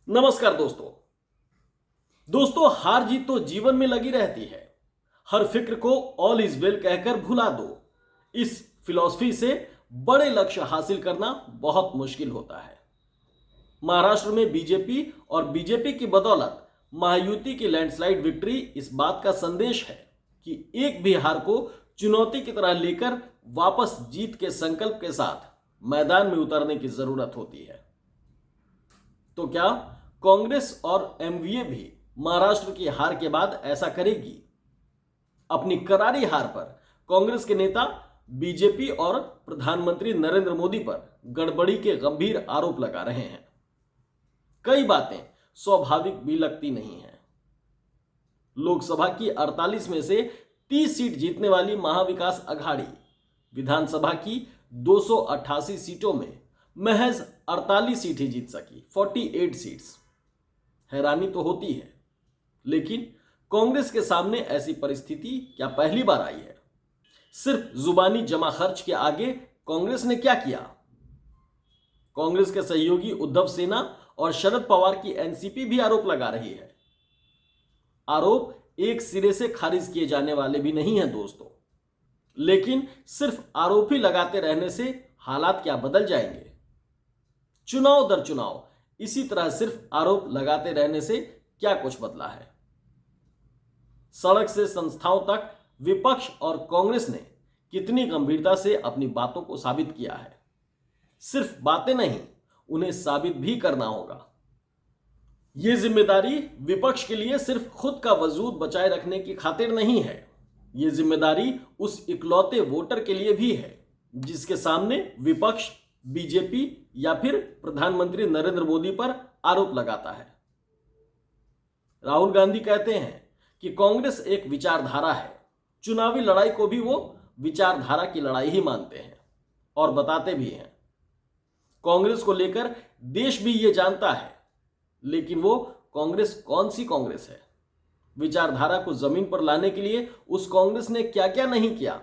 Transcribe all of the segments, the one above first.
नमस्कार दोस्तों हार जीत तो जीवन में लगी रहती है। हर फिक्र को ऑल इज वेल कहकर भुला दो। इस फिलॉसफी से बड़े लक्ष्य हासिल करना बहुत मुश्किल होता है। महाराष्ट्र में बीजेपी और बीजेपी की बदौलत महायुति की लैंडस्लाइड विक्ट्री इस बात का संदेश है कि एक भी हार को चुनौती की तरह लेकर वापस जीत के संकल्प के साथ मैदान में उतरने की जरूरत होती है। तो क्या कांग्रेस और एमवीए भी महाराष्ट्र की हार के बाद ऐसा करेगी? अपनी करारी हार पर कांग्रेस के नेता बीजेपी और प्रधानमंत्री नरेंद्र मोदी पर गड़बड़ी के गंभीर आरोप लगा रहे हैं। कई बातें स्वाभाविक भी लगती नहीं हैं। लोकसभा की 48 में से 30 सीट जीतने वाली महाविकास अघाड़ी विधानसभा की 288 सीटों में महज 48 सीट ही जीत सकी, 48 सीट्स। हैरानी तो होती है, लेकिन कांग्रेस के सामने ऐसी परिस्थिति क्या पहली बार आई है? सिर्फ जुबानी जमा खर्च के आगे कांग्रेस ने क्या किया? कांग्रेस के सहयोगी उद्धव सेना और शरद पवार की एनसीपी भी आरोप लगा रही है। आरोप एक सिरे से खारिज किए जाने वाले भी नहीं हैं दोस्तों, लेकिन सिर्फ आरोप ही लगाते रहने से हालात क्या बदल जाएंगे? चुनाव दर चुनाव इसी तरह सिर्फ आरोप लगाते रहने से क्या कुछ बदला है? सड़क से संस्थाओं तक विपक्ष और कांग्रेस ने कितनी गंभीरता से अपनी बातों को साबित किया है। सिर्फ बातें नहीं, उन्हें साबित भी करना होगा। यह जिम्मेदारी विपक्ष के लिए सिर्फ खुद का वजूद बचाए रखने की खातिर नहीं है। यह जिम्मेदारी उस इकलौते वोटर के लिए भी है जिसके सामने विपक्ष बीजेपी या फिर प्रधानमंत्री नरेंद्र मोदी पर आरोप लगाता है। राहुल गांधी कहते हैं कि कांग्रेस एक विचारधारा है। चुनावी लड़ाई को भी वो विचारधारा की लड़ाई ही मानते हैं और बताते भी हैं। कांग्रेस को लेकर देश भी ये जानता है, लेकिन वो कांग्रेस कौन सी कांग्रेस है? विचारधारा को जमीन पर लाने के लिए उस कांग्रेस ने क्या क्या नहीं किया,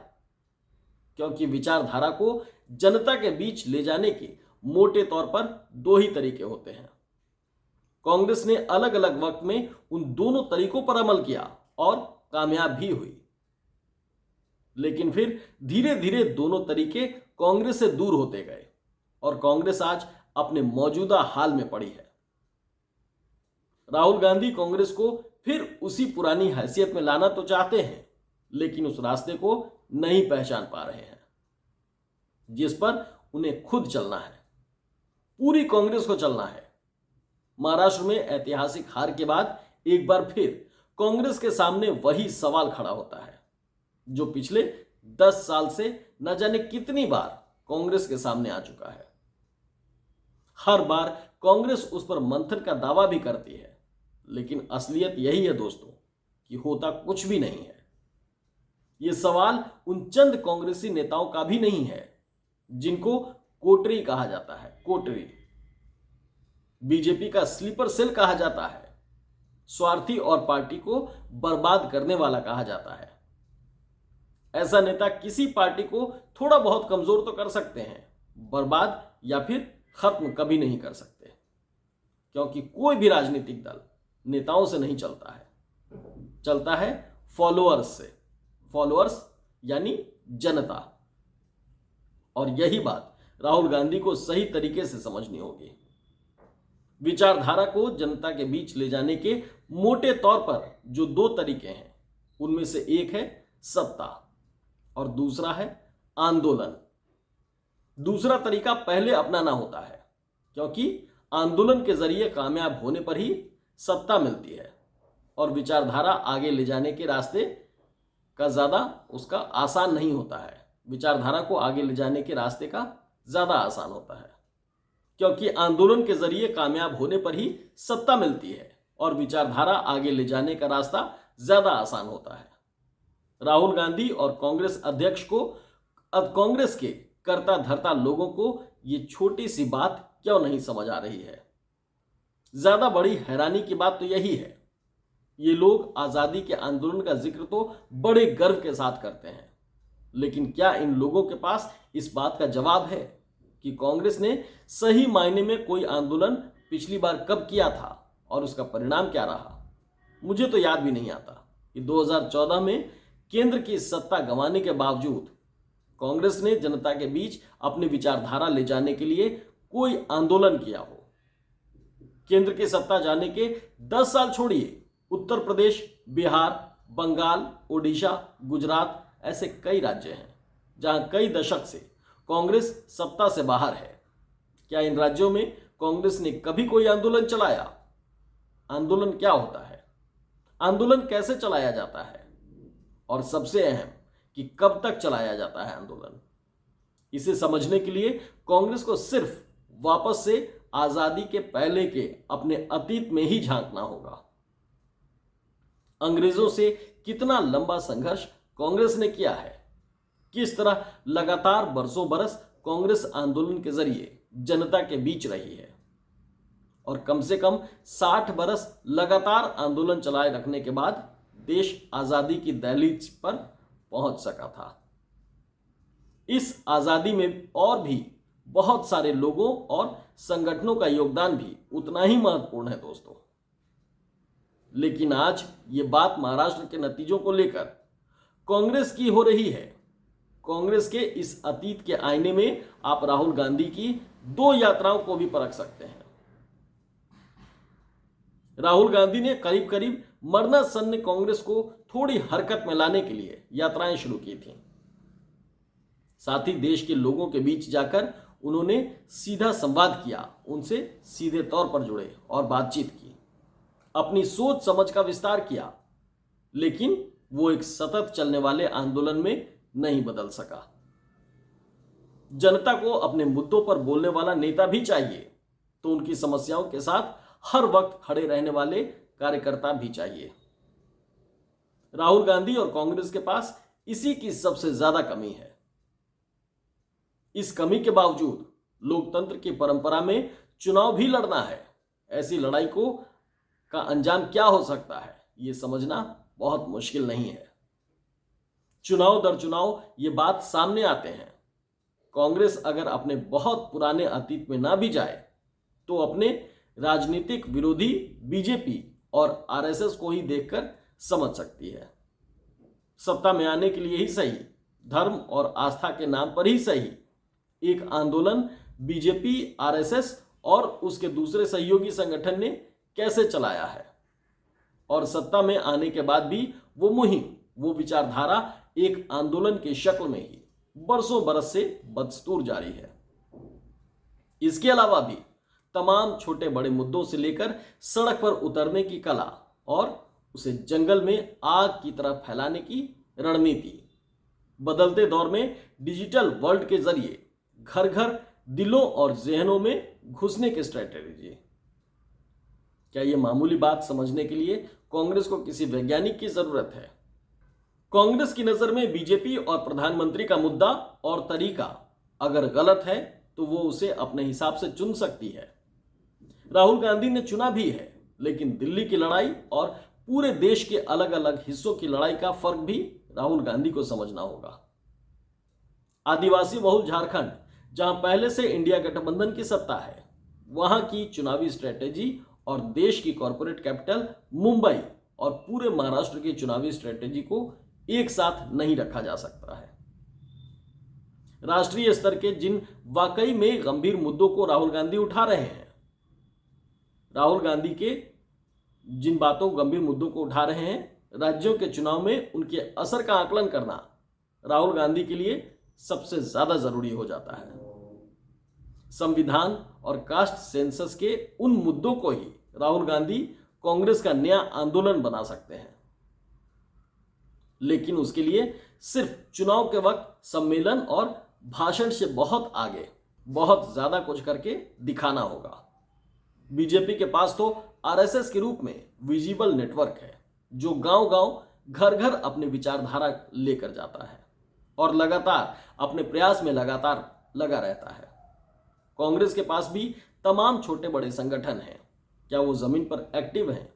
क्योंकि विचारधारा को जनता के बीच ले जाने के मोटे तौर पर दो ही तरीके होते हैं। कांग्रेस ने अलग अलग वक्त में उन दोनों तरीकों पर अमल किया और कामयाब भी हुई, लेकिन फिर धीरे धीरे दोनों तरीके कांग्रेस से दूर होते गए और कांग्रेस आज अपने मौजूदा हाल में पड़ी है। राहुल गांधी कांग्रेस को फिर उसी पुरानी हैसियत में लाना तो चाहते हैं, लेकिन उस रास्ते को नहीं पहचान पा रहे हैं जिस पर उन्हें खुद चलना है। पूरी कांग्रेस को चलना है। महाराष्ट्र में ऐतिहासिक हार के बाद एक बार फिर कांग्रेस के सामने वही सवाल खड़ा होता है जो पिछले 10 साल से न जाने कितनी बार कांग्रेस के सामने आ चुका है। हर बार कांग्रेस उस पर मंथन का दावा भी करती है, लेकिन असलियत यही है दोस्तों कि होता कुछ भी नहीं है। यह सवाल उन चंद कांग्रेसी नेताओं का भी नहीं है जिनको कोटरी कहा जाता है। कोटरी बीजेपी का स्लीपर सेल कहा जाता है। स्वार्थी और पार्टी को बर्बाद करने वाला कहा जाता है। ऐसा नेता किसी पार्टी को थोड़ा बहुत कमजोर तो कर सकते हैं, बर्बाद या फिर खत्म कभी नहीं कर सकते, क्योंकि कोई भी राजनीतिक दल नेताओं से नहीं चलता है, चलता है फॉलोअर्स से। फॉलोअर्स यानी जनता। और यही बात राहुल गांधी को सही तरीके से समझनी होगी। विचारधारा को जनता के बीच ले जाने के मोटे तौर पर जो दो तरीके हैं, उनमें से एक है सत्ता और दूसरा है आंदोलन। दूसरा तरीका पहले अपनाना होता है, क्योंकि आंदोलन के जरिए कामयाब होने पर ही सत्ता मिलती है और विचारधारा आगे ले जाने के रास्ते का ज्यादा उसका आसान नहीं होता है। विचारधारा को आगे ले जाने के रास्ते का ज्यादा आसान होता है, क्योंकि आंदोलन के जरिए कामयाब होने पर ही सत्ता मिलती है और विचारधारा आगे ले जाने का रास्ता ज्यादा आसान होता है। राहुल गांधी और कांग्रेस अध्यक्ष को, अब कांग्रेस के करता धरता लोगों को ये छोटी सी बात क्यों नहीं समझ आ रही है? ज्यादा बड़ी हैरानी की बात तो यही है, ये लोग आजादी के आंदोलन का जिक्र तो बड़े गर्व के साथ करते हैं, लेकिन क्या इन लोगों के पास इस बात का जवाब है कि कांग्रेस ने सही मायने में कोई आंदोलन पिछली बार कब किया था और उसका परिणाम क्या रहा, मुझे तो याद भी नहीं आता कि 2014 में केंद्र की सत्ता गंवाने के बावजूद कांग्रेस ने जनता के बीच अपनी विचारधारा ले जाने के लिए कोई आंदोलन किया हो। केंद्र की सत्ता जाने के 10 साल छोड़िए, उत्तर प्रदेश, बिहार, बंगाल, ओडिशा, गुजरात ऐसे कई राज्य हैं जहां कई दशक से कांग्रेस सत्ता से बाहर है। क्या इन राज्यों में कांग्रेस ने कभी कोई आंदोलन चलाया? आंदोलन क्या होता है, आंदोलन कैसे चलाया जाता है, और सबसे अहम कि कब तक चलाया जाता है आंदोलन? इसे समझने के लिए कांग्रेस को सिर्फ वापस से आजादी के पहले के अपने अतीत में ही झांकना होगा। अंग्रेजों से कितना लंबा संघर्ष कांग्रेस ने किया है, किस तरह लगातार बरसों बरस कांग्रेस आंदोलन के जरिए जनता के बीच रही है, और कम से कम 60 बरस लगातार आंदोलन चलाए रखने के बाद देश आजादी की दहलीज पर पहुंच सका था। इस आजादी में और भी बहुत सारे लोगों और संगठनों का योगदान भी उतना ही महत्वपूर्ण है दोस्तों। लेकिन आज ये बात महाराष्ट्र के नतीजों को लेकर कांग्रेस की हो रही है। कांग्रेस के इस अतीत के आईने में आप राहुल गांधी की 2 यात्राओं को भी परख सकते हैं। राहुल गांधी ने करीब करीब मरना-सन्न कांग्रेस को थोड़ी हरकत में लाने के लिए यात्राएं शुरू की थी। साथ ही देश के लोगों के बीच जाकर उन्होंने सीधा संवाद किया, उनसे सीधे तौर पर जुड़े और बातचीत की, अपनी सोच समझ का विस्तार किया। लेकिन वो एक सतत चलने वाले आंदोलन में नहीं बदल सका। जनता को अपने मुद्दों पर बोलने वाला नेता भी चाहिए, तो उनकी समस्याओं के साथ हर वक्त खड़े रहने वाले कार्यकर्ता भी चाहिए। राहुल गांधी और कांग्रेस के पास इसी की सबसे ज्यादा कमी है। इस कमी के बावजूद लोकतंत्र की परंपरा में चुनाव भी लड़ना है। ऐसी लड़ाई का अंजाम क्या हो सकता है, ये समझना बहुत मुश्किल नहीं है। चुनाव दर चुनाव ये बात सामने आते हैं। कांग्रेस अगर अपने बहुत पुराने अतीत में ना भी जाए तो अपने राजनीतिक विरोधी बीजेपी और आरएसएस को ही देखकर समझ सकती है। सत्ता में आने के लिए ही सही, धर्म और आस्था के नाम पर ही सही, एक आंदोलन बीजेपी, आरएसएस और उसके दूसरे सहयोगी संगठन ने कैसे चलाया है, और सत्ता में आने के बाद भी वो मुहिम, वो विचारधारा एक आंदोलन की शक्ल में ही बरसों बरस से बदस्तूर जारी है। इसके अलावा भी तमाम छोटे बड़े मुद्दों से लेकर सड़क पर उतरने की कला और उसे जंगल में आग की तरह फैलाने की रणनीति, बदलते दौर में डिजिटल वर्ल्ड के जरिए घर घर दिलों और जहनों में घुसने की स्ट्रेटेजी। क्या यह मामूली बात समझने के लिए कांग्रेस को किसी वैज्ञानिक की जरूरत है? कांग्रेस की नजर में बीजेपी और प्रधानमंत्री का मुद्दा और तरीका अगर गलत है तो वो उसे अपने हिसाब से चुन सकती है। राहुल गांधी ने चुना भी है, लेकिन दिल्ली की लड़ाई और पूरे देश के अलग अलग हिस्सों की लड़ाई का फर्क भी राहुल गांधी को समझना होगा। आदिवासी बहुल झारखंड, जहां पहले से इंडिया गठबंधन की सत्ता है, वहां की चुनावी स्ट्रेटेजी और देश की कॉर्पोरेट कैपिटल मुंबई और पूरे महाराष्ट्र की चुनावी स्ट्रेटेजी को एक साथ नहीं रखा जा सकता है। राष्ट्रीय स्तर के जिन वाकई में गंभीर मुद्दों को राहुल गांधी उठा रहे हैं, राहुल गांधी के जिन गंभीर मुद्दों को उठा रहे हैं, राज्यों के चुनाव में उनके असर का आकलन करना राहुल गांधी के लिए सबसे ज्यादा जरूरी हो जाता है। संविधान और कास्ट सेंसस के उन मुद्दों को ही राहुल गांधी कांग्रेस का नया आंदोलन बना सकते हैं, लेकिन उसके लिए सिर्फ चुनाव के वक्त सम्मेलन और भाषण से बहुत आगे, बहुत ज्यादा कुछ करके दिखाना होगा। बीजेपी के पास तो आरएसएस के रूप में विजिबल नेटवर्क है, जो गांव-गांव, घर-घर अपनी विचारधारा लेकर जाता है और लगातार अपने प्रयास में लगातार लगा रहता है। कांग्रेस के पास भी तमाम छोटे बड़े संगठन हैं। क्या वो जमीन पर एक्टिव हैं?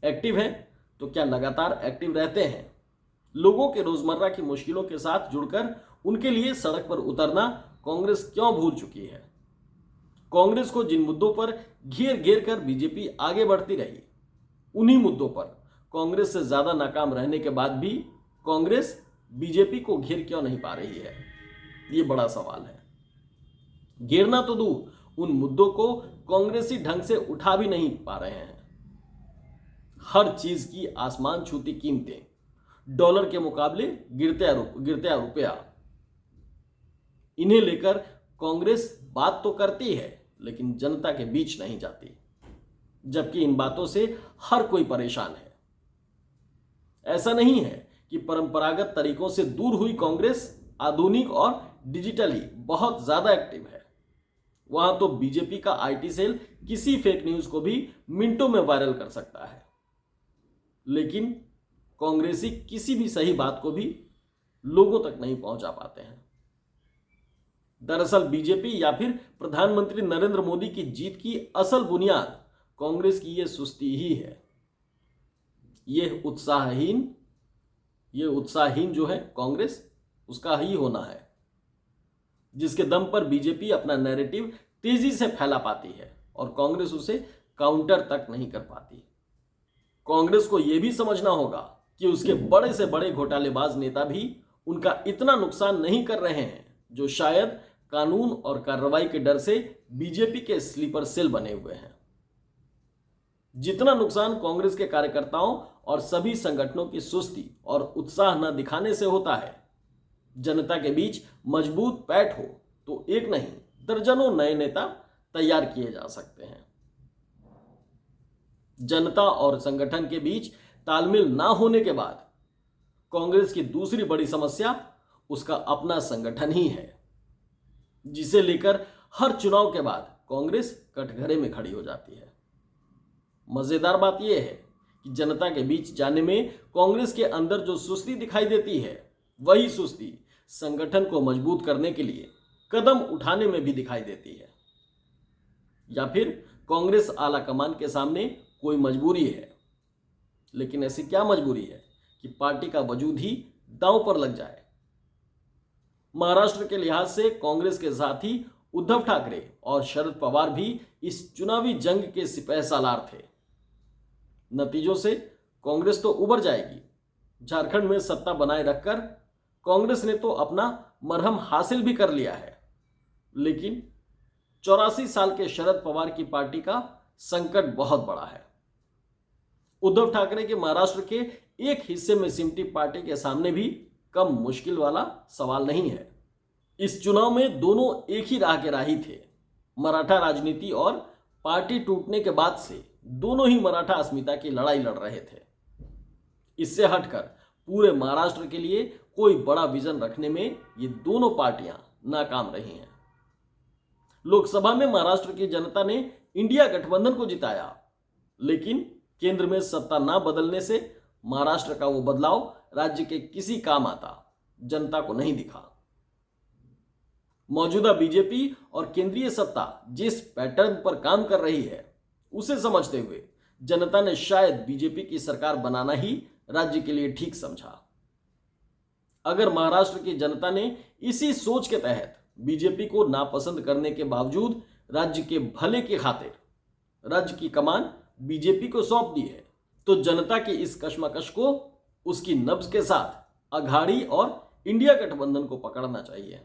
एक्टिव हैं तो क्या लगातार एक्टिव रहते हैं? लोगों के रोजमर्रा की मुश्किलों के साथ जुड़कर उनके लिए सड़क पर उतरना कांग्रेस क्यों भूल चुकी है? कांग्रेस को जिन मुद्दों पर घेर घेर कर बीजेपी आगे बढ़ती रही, उन्हीं मुद्दों पर कांग्रेस से ज्यादा नाकाम रहने के बाद भी कांग्रेस बीजेपी को घेर क्यों नहीं पा रही है, ये बड़ा सवाल है। घेरना तो दूर, उन मुद्दों को कांग्रेसी ढंग से उठा भी नहीं पा रहे हैं। हर चीज की आसमान छूती कीमतें, डॉलर के मुकाबले गिरता रुपया, इन्हें लेकर कांग्रेस बात तो करती है लेकिन जनता के बीच नहीं जाती, जबकि इन बातों से हर कोई परेशान है। ऐसा नहीं है कि परंपरागत तरीकों से दूर हुई कांग्रेस आधुनिक और डिजिटली बहुत ज्यादा एक्टिव है। वहां तो बीजेपी का आईटी सेल किसी फेक न्यूज को भी मिनटों में वायरल कर सकता है, लेकिन कांग्रेसी किसी भी सही बात को भी लोगों तक नहीं पहुंचा पाते हैं। दरअसल बीजेपी या फिर प्रधानमंत्री नरेंद्र मोदी की जीत की असल बुनियाद कांग्रेस की यह सुस्ती ही है। यह उत्साहहीन जो है कांग्रेस, उसका ही होना है, जिसके दम पर बीजेपी अपना नैरेटिव तेजी से फैला पाती है और कांग्रेस उसे काउंटर तक नहीं कर पाती। कांग्रेस को यह भी समझना होगा कि उसके बड़े से बड़े घोटालेबाज नेता भी उनका इतना नुकसान नहीं कर रहे हैं जो शायद कानून और कार्रवाई के डर से बीजेपी के स्लीपर सेल बने हुए हैं। जितना नुकसान कांग्रेस के कार्यकर्ताओं और सभी संगठनों की सुस्ती और उत्साह न दिखाने से होता है। जनता के बीच मजबूत पैठ हो तो एक नहीं दर्जनों नए नेता तैयार किए जा सकते हैं। जनता और संगठन के बीच तालमेल ना होने के बाद कांग्रेस की दूसरी बड़ी समस्या उसका अपना संगठन ही है, जिसे लेकर हर चुनाव के बाद कांग्रेस कटघरे में खड़ी हो जाती है। मजेदार बात यह है कि जनता के बीच जाने में कांग्रेस के अंदर जो सुस्ती दिखाई देती है, वही सुस्ती संगठन को मजबूत करने के लिए कदम उठाने में भी दिखाई देती है। या फिर कांग्रेस आला कमान के सामने कोई मजबूरी है, लेकिन ऐसी क्या मजबूरी है कि पार्टी का वजूद ही दांव पर लग जाए। महाराष्ट्र के लिहाज से कांग्रेस के साथ ही उद्धव ठाकरे और शरद पवार भी इस चुनावी जंग के सिपहसालार थे। नतीजों से कांग्रेस तो उबर जाएगी। झारखंड में सत्ता बनाए रखकर कांग्रेस ने तो अपना मरहम हासिल भी कर लिया है, लेकिन 84 साल के शरद पवार की पार्टी का संकट बहुत बड़ा है। उद्धव ठाकरे के महाराष्ट्र के एक हिस्से में सिमटी पार्टी के सामने भी कम मुश्किल वाला सवाल नहीं है। इस चुनाव में दोनों एक ही राह के राही थे। मराठा राजनीति और पार्टी टूटने के बाद से दोनों ही मराठा अस्मिता की लड़ाई लड़ रहे थे। इससे हटकर पूरे महाराष्ट्र के लिए कोई बड़ा विजन रखने में ये दोनों पार्टियां नाकाम रही हैं। लोकसभा में महाराष्ट्र की जनता ने इंडिया गठबंधन को जिताया, लेकिन केंद्र में सत्ता ना बदलने से महाराष्ट्र का वो बदलाव राज्य के किसी काम आता जनता को नहीं दिखा। मौजूदा बीजेपी और केंद्रीय सत्ता जिस पैटर्न पर काम कर रही है, उसे समझते हुए जनता ने शायद बीजेपी की सरकार बनाना ही राज्य के लिए ठीक समझा। अगर महाराष्ट्र की जनता ने इसी सोच के तहत बीजेपी को नापसंद करने के बावजूद राज्य के भले की खातिर राज्य की कमान बीजेपी को सौंप दी है, तो जनता की इस कशमकश को उसकी नब्ज के साथ अघाड़ी और इंडिया गठबंधन को पकड़ना चाहिए।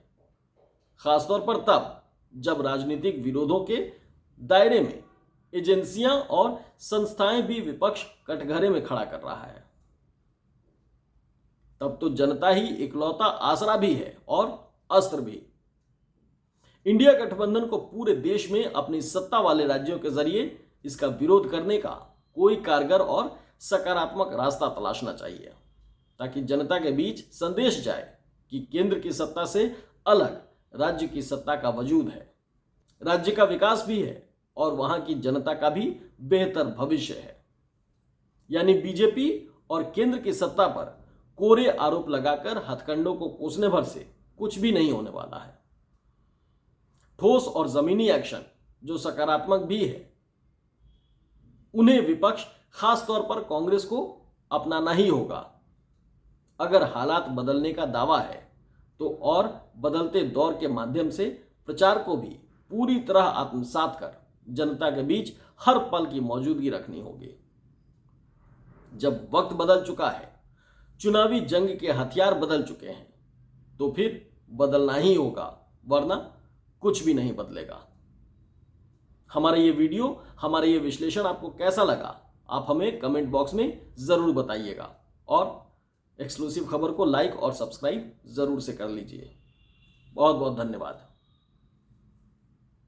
खासतौर पर तब जब राजनीतिक विरोधों के दायरे में एजेंसियां और संस्थाएं भी विपक्ष कटघरे में खड़ा कर रहा है। तब तो जनता ही इकलौता आसरा भी है और अस्त्र भी। इंडिया गठबंधन को पूरे देश में अपनी सत्ता वाले राज्यों के जरिए इसका विरोध करने का कोई कारगर और सकारात्मक रास्ता तलाशना चाहिए, ताकि जनता के बीच संदेश जाए कि केंद्र की सत्ता से अलग राज्य की सत्ता का वजूद है, राज्य का विकास भी है और वहां की जनता का भी बेहतर भविष्य है। यानी बीजेपी और केंद्र की सत्ता पर कोरे आरोप लगाकर हथकंडों को कोसने भर से कुछ भी नहीं होने वाला है। ठोस और जमीनी एक्शन जो सकारात्मक भी है, उन्हें विपक्ष खास तौर पर कांग्रेस को अपनाना ही होगा। अगर हालात बदलने का दावा है तो और बदलते दौर के माध्यम से प्रचार को भी पूरी तरह आत्मसात कर जनता के बीच हर पल की मौजूदगी रखनी होगी। जब वक्त बदल चुका है, चुनावी जंग के हथियार बदल चुके हैं, तो फिर बदलना ही होगा, वरना कुछ भी नहीं बदलेगा। हमारा ये वीडियो, हमारा ये विश्लेषण आपको कैसा लगा, आप हमें कमेंट बॉक्स में जरूर बताइएगा और एक्सक्लूसिव खबर को लाइक और सब्सक्राइब जरूर से कर लीजिए। बहुत बहुत धन्यवाद।